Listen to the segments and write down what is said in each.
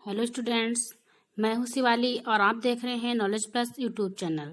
Hello students, मैं हूं शिवाली और आप देख रहे हैं नॉलेज प्लस यूट्यूब चैनल।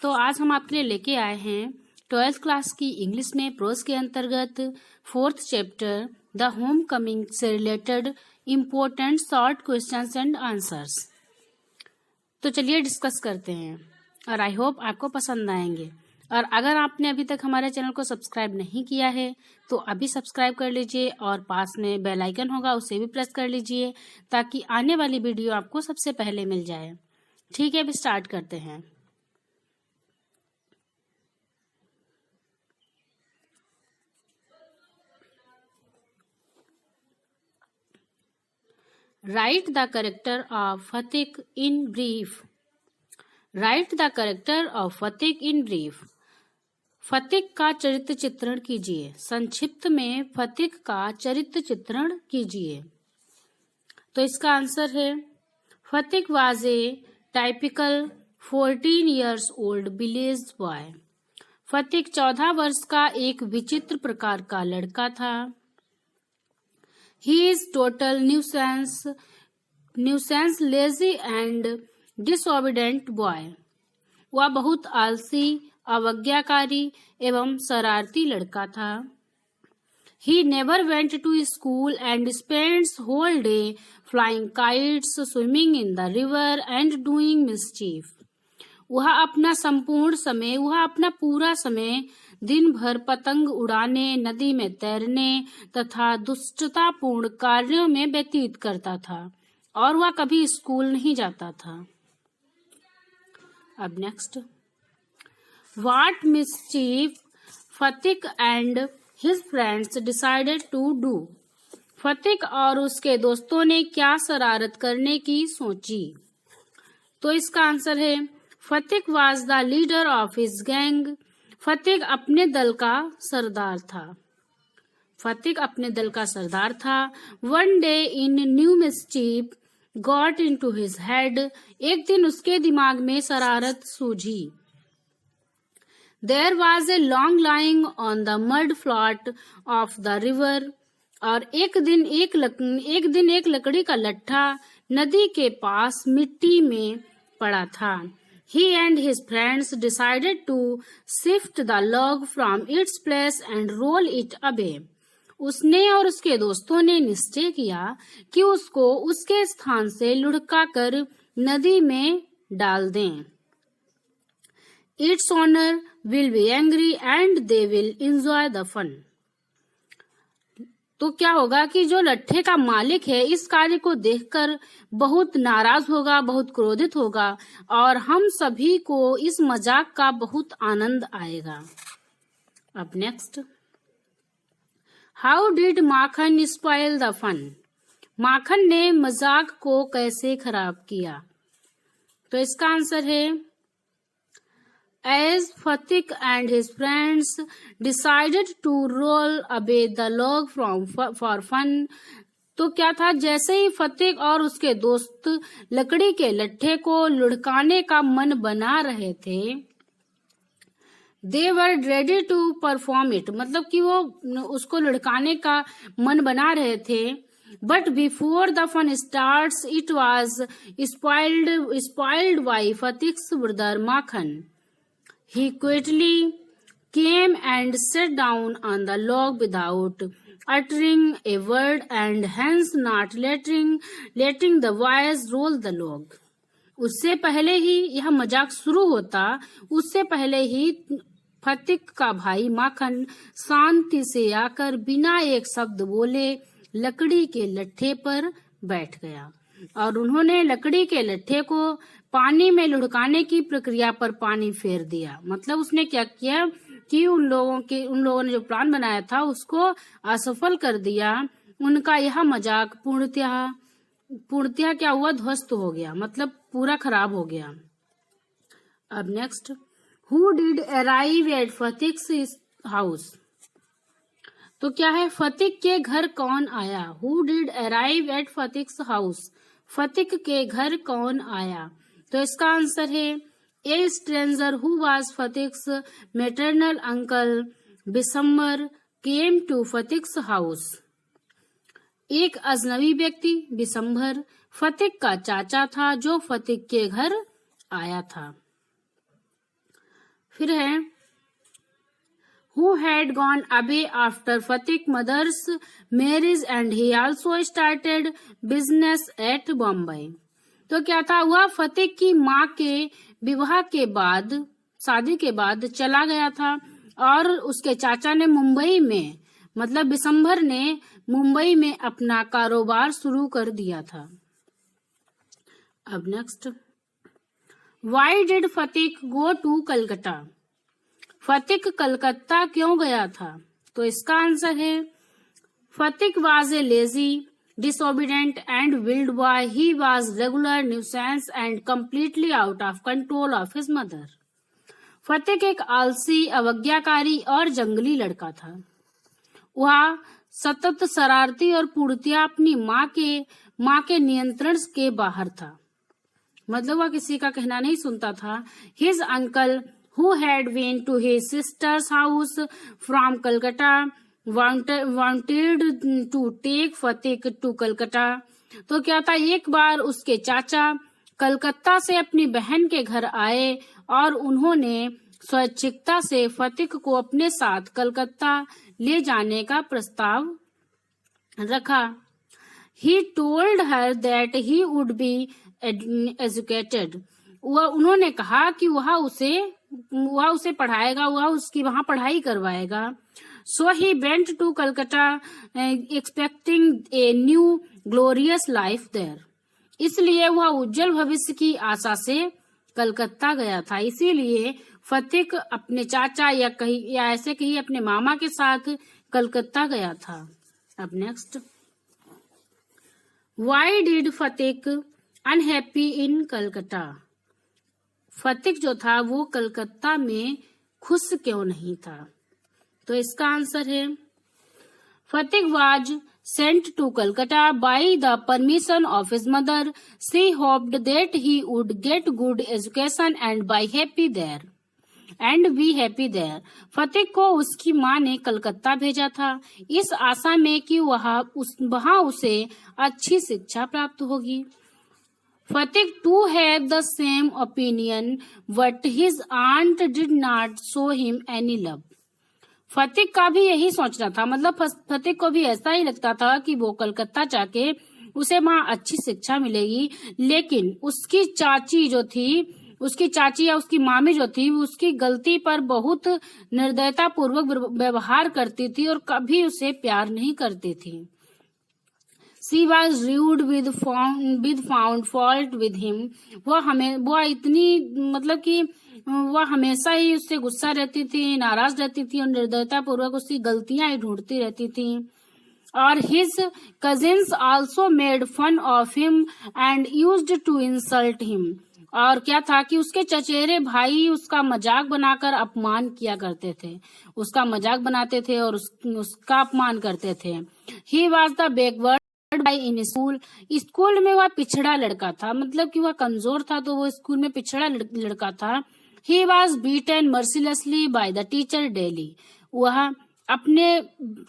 तो आज हम आपके लिए लेके आए हैं 12th क्लास की इंग्लिश में प्रोज के अंतर्गत 4th chapter the home coming से related important short questions and answers. तो चलिए डिस्कस करते हैं और आई होप आपको पसंद आएंगे। और अगर आपने अभी तक हमारे चैनल को सब्सक्राइब नहीं किया है तो अभी सब्सक्राइब कर लीजिए और पास में बेल आइकन होगा उसे भी प्रेस कर लीजिए ताकि आने वाली वीडियो आपको सबसे पहले मिल जाए। ठीक है, अभी स्टार्ट करते हैं। Write the character of Fatik in brief. Write the character of Fatik in brief. Fatik का चरित्र चित्रण कीजिए। संक्षिप्त में फतिक का चरित्र चित्रण कीजिए। तो इसका आंसर है Fatik was a typical 14 years old village boy. Fatik 14 वर्ष का एक विचित्र प्रकार का लड़का था। He is total nuisance lazy and disobedient boy. वह बहुत आलसी, अवज्ञाकारी एवं शरारती लड़का था। He never went to school and spends whole day flying kites, swimming in the river and doing mischief. वह अपना पूरा समय दिन भर पतंग उड़ाने, नदी में तैरने तथा दुष्टतापूर्ण कार्यों में व्यतीत करता था और वह कभी स्कूल नहीं जाता था। अब next, What mischief फतिक and his friends decided to do? फतिक और उसके दोस्तों ने क्या शरारत करने की सोची? तो इसका आंसर है फतिक was the leader of his gang. फतिक अपने दल का सरदार था। फतिक अपने दल का सरदार था। One day in new mischief got into his head. एक दिन उसके दिमाग में शरारत सूझी। There was a long lying on the mud flat of the river. और एक दिन एक लकड़ी का लट्ठा नदी के पास मिट्टी में पड़ा था। He and his friends decided to shift the log from its place and roll it away. उसने और उसके दोस्तों ने निश्चय किया कि उसको उसके स्थान से लुढ़का कर नदी में डाल दें। Its owner will be angry and they will enjoy the fun. तो क्या होगा कि जो लट्ठे का मालिक है इस कार्य को देखकर बहुत नाराज होगा, बहुत क्रोधित होगा और हम सभी को इस मजाक का बहुत आनंद आएगा। अब next, how did Makhan spoil the fun? Makhan ने मजाक को कैसे खराब किया? तो इसका आंसर है As Fatik and his friends decided to roll away the log for fun. तो क्या था, जैसे ही फतिक और उसके दोस्त लकड़ी के लट्ठे को लुढ़काने का मन बना रहे थे, they were ready to perform it. मतलब कि वो उसको लुढ़काने का मन बना रहे थे। But before the fun starts, it was spoiled by Fatik's brother Makhan. He quietly came and sat down on the log without uttering a word and hence not letting the boys roll the log. उससे पहले ही यह मजाक शुरू होता, उससे पहले ही फतिक का भाई माखन शांति से आकर बिना एक शब्द बोले लकड़ी के लट्ठे पर बैठ गया और उन्होंने लकड़ी के लट्ठे को पानी में लुढ़काने की प्रक्रिया पर पानी फेर दिया। मतलब उसने क्या किया कि उन लोगों ने जो प्लान बनाया था उसको असफल कर दिया। उनका यह मजाक पूर्णतः क्या हुआ, ध्वस्त हो गया, मतलब पूरा खराब हो गया। अब next, who did arrive at Fatik's house? तो क्या है, फतिक के घर कौन आया? Who did arrive at Fatik's house? Fatik के घर कौन आया? तो इसका आंसर है a stranger who was Fatik's maternal uncle Bishambar came to Fatik's house. एक अजनबी व्यक्ति बिशंभर फतिक का चाचा था जो फतिक के घर आया था। फिर है who had gone away after Fatik mother's marriage and he also started business at Bombay। तो क्या था, वह फतिक की माँ के विवाह के बाद, शादी के बाद चला गया था और उसके चाचा ने मुंबई में, मतलब बिशंभर ने मुंबई में अपना कारोबार शुरू कर दिया था। अब next, why did Fatik go to Calcutta. Fatik Calcutta क्यों गया था? तो इसका आंसर है Fatik was a lazy, disobedient and wild boy. He was regular nuisance and completely out of control of his mother। फतिक एक आलसी, अवज्ञाकारी और जंगली लड़का था। वह सतत शरारती और पूर्णतया अपनी माँ के नियंत्रण के बाहर था, मतलब वह किसी का कहना नहीं सुनता था। His uncle who had been to his sister's house from Calcutta wanted to take फतिक to Calcutta। तो क्या था, एक बार उसके चाचा कलकत्ता से अपनी बहन के घर आए और उन्होंने स्वैच्छिकता से फतिक को अपने साथ कलकत्ता ले जाने का प्रस्ताव रखा। He told her that he would be educated। उन्होंने कहा कि वह उसे पढ़ाएगा, वह उसकी वहां पढ़ाई करवाएगा। So he went to Calcutta expecting a new glorious life there। इसलिए वह उज्जवल भविष्य की आशा से कलकत्ता गया था। इसीलिए फतिक अपने चाचा या ऐसे कहीं अपने मामा के साथ कलकत्ता गया था। अब next, Why did Fatik unhappy in Calcutta. Fatik जो था वो कलकत्ता में खुश क्यों नहीं था? तो इसका आंसर है Fatik was sent to Calcutta by the permission of his mother. She hoped that he would get good education and be happy there. Fatik को उसकी माँ ने कलकत्ता भेजा था इस आशा में कि वहाँ उसे अच्छी शिक्षा प्राप्त होगी। Fatik too have the same opinion but his aunt did not show him any love. Fatik का भी यही सोचना था, मतलब फतिक को भी ऐसा ही लगता था कि वो कलकत्ता जाके उसे वहाँ अच्छी शिक्षा मिलेगी, लेकिन उसकी चाची या उसकी मामी जो थी उसकी गलती पर बहुत निर्दयता पूर्वक व्यवहार करती थी और कभी उसे प्यार नहीं करती थी। She was rude with found fault with him। वह इतनी, मतलब कि वह हमेशा ही उससे गुस्सा रहती थी, नाराज रहती थी और निर्दयता पूर्वक उसकी गलतियां ही ढूंढती रहती थी। और his cousins also made fun of him and used to insult him। और क्या था कि उसके चचेरे भाई उसका मजाक बनाकर अपमान किया करते थे, उसका मजाक बनाते थे और उसका अपमान करते थे। He was the backward in school में वह पिछड़ा लड़का था, मतलब कि वह कमजोर था तो वो स्कूल में पिछड़ा लड़का था। He was beaten mercilessly by the teacher daily. वह अपने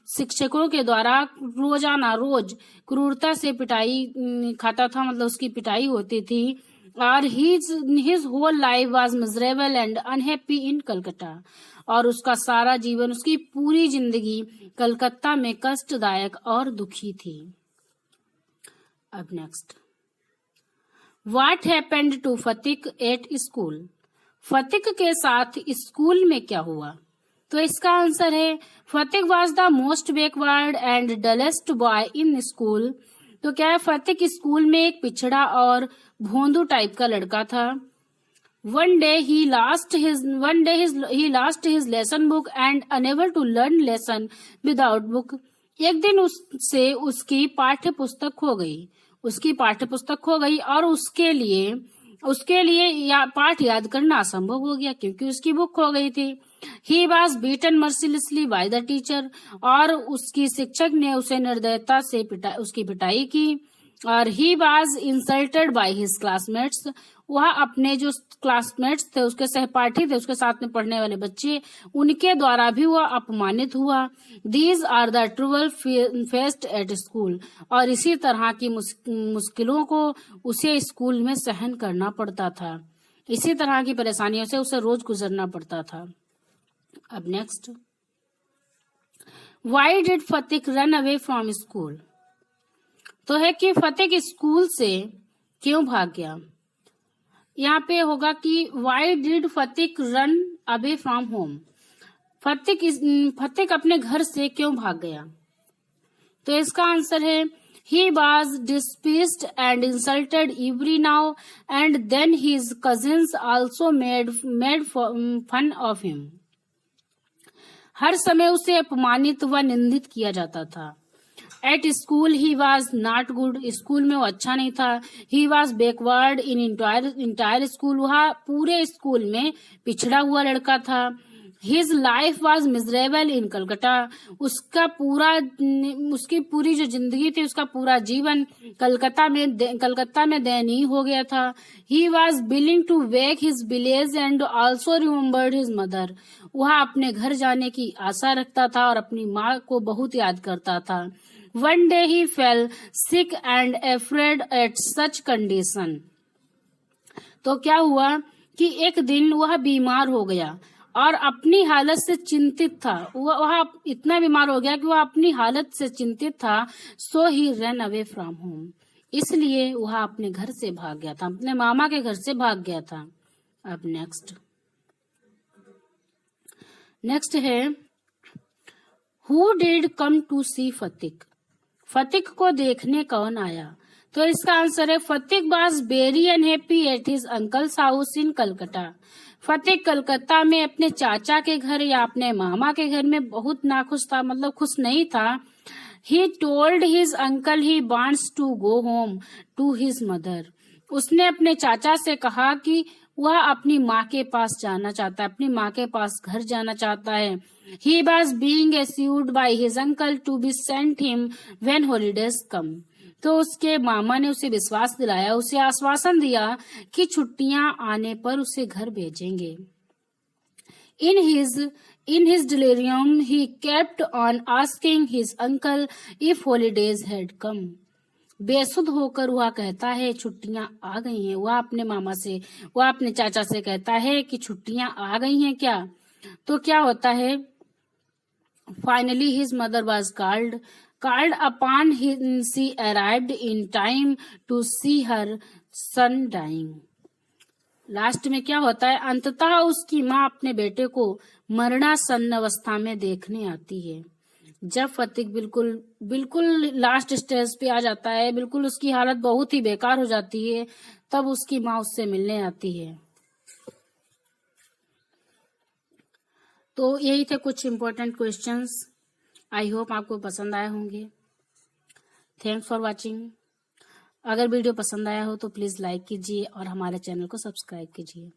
शिक्षकों के द्वारा रोज क्रूरता से पिटाई खाता था, मतलब उसकी पिटाई होती थी। और his whole life was miserable and unhappy in Calcutta. और उसका सारा जीवन, उसकी पूरी जिंदगी कलकत्ता में कष्टदायक और दुखी थी। अब next, what happened to Fatik at school. Fatik के साथ स्कूल में क्या हुआ? तो इसका आंसर है Fatik was the most backward and dullest boy in school. तो क्या है, फतिक स्कूल में एक पिछड़ा और भोंदू टाइप का लड़का था। One day he lost his lesson book and unable to learn lesson without book। एक दिन उससे उसकी पाठ्य पुस्तक खो गई और उसके लिए पाठ याद करना असंभव हो गया क्योंकि उसकी बुक खो गई थी। He was beaten mercilessly by the teacher। और उसकी शिक्षक ने उसे निर्दयता से उसकी पिटाई की। और he was insulted by his classmates, वह अपने जो क्लासमेट्स थे, उसके सहपाठी थे, उसके साथ में पढ़ने वाले बच्चे, उनके द्वारा भी वह अपमानित हुआ। These are the trouble faced at school, और इसी तरह की मुश्किलों को उसे स्कूल में सहन करना पड़ता था। इसी तरह की परेशानियों से उसे रोज गुजरना पड़ता था। अब next, why did Fatik run away from school? तो है कि फतिक स्कूल से क्यों भाग गया। यहाँ पे होगा कि why did Fatik run away from home, Fatik अपने घर से क्यों भाग गया। तो इसका आंसर है he was despised and insulted every now and then his cousins also made fun of him. हर समय उसे अपमानित व निंदित किया जाता था। At school he was not good, school में वो अच्छा नहीं था। He was backward in entire school, वह पूरे स्कूल में पिछड़ा हुआ लड़का था। His life was miserable in Calcutta, उसकी पूरी जो जिंदगी थी, उसका पूरा जीवन कलकत्ता में दयनीय हो गया था। He was willing to wake his village and also remembered his mother, वह अपने घर जाने की आशा रखता था और अपनी माँ को बहुत याद करता था। One day he fell sick and afraid at such condition. तो क्या हुआ कि एक दिन वह बीमार हो गया और अपनी हालत से चिंतित था। वह इतना बीमार हो गया कि वह अपनी हालत से चिंतित था। So he ran away from home. इसलिए वह अपने घर से भाग गया था, अपने मामा के घर से भाग गया था। अब नेक्स्ट है Who did come to see फतिक? फतिक को देखने कौन आया? तो इसका आंसर है Fatik was very unhappy at his uncle's house in Calcutta. Fatik Calcutta में अपने चाचा के घर या अपने मामा के घर में बहुत नाखुश था, मतलब खुश नहीं था। He told his uncle he wants to go home to his mother, उसने अपने चाचा से कहा कि वह अपनी माँ के पास जाना चाहता है, अपनी माँ के पास घर जाना चाहता है। He was being assured by his uncle to be sent him when holidays come. तो उसके मामा ने उसे विश्वास दिलाया, उसे आश्वासन दिया कि छुट्टियां आने पर उसे घर भेजेंगे। In his delirium, he kept on asking his uncle if holidays had come. बेसुध होकर वह कहता है छुट्टियां आ गई हैं। वह अपने चाचा से कहता है कि छुट्टियां आ गई हैं क्या। तो क्या होता है, Finally, his mother was called upon him. She arrived in time to see her son dying. Last में क्या होता है, अंततः उसकी माँ अपने बेटे को मरणासन्न अवस्था में देखने आती है। जब फतिक बिल्कुल लास्ट स्टेज पे आ जाता है, बिल्कुल उसकी हालत बहुत ही बेकार हो जाती है, तब उसकी माँ उससे मिलने आती है। तो यही थे कुछ इम्पोर्टेंट क्वेश्चंस। आई होप आपको पसंद आए होंगे। Thanks for watching. अगर वीडियो पसंद आया हो तो प्लीज़ लाइक कीजिए और हमारे चैनल को सब्सक्राइब कीजिए।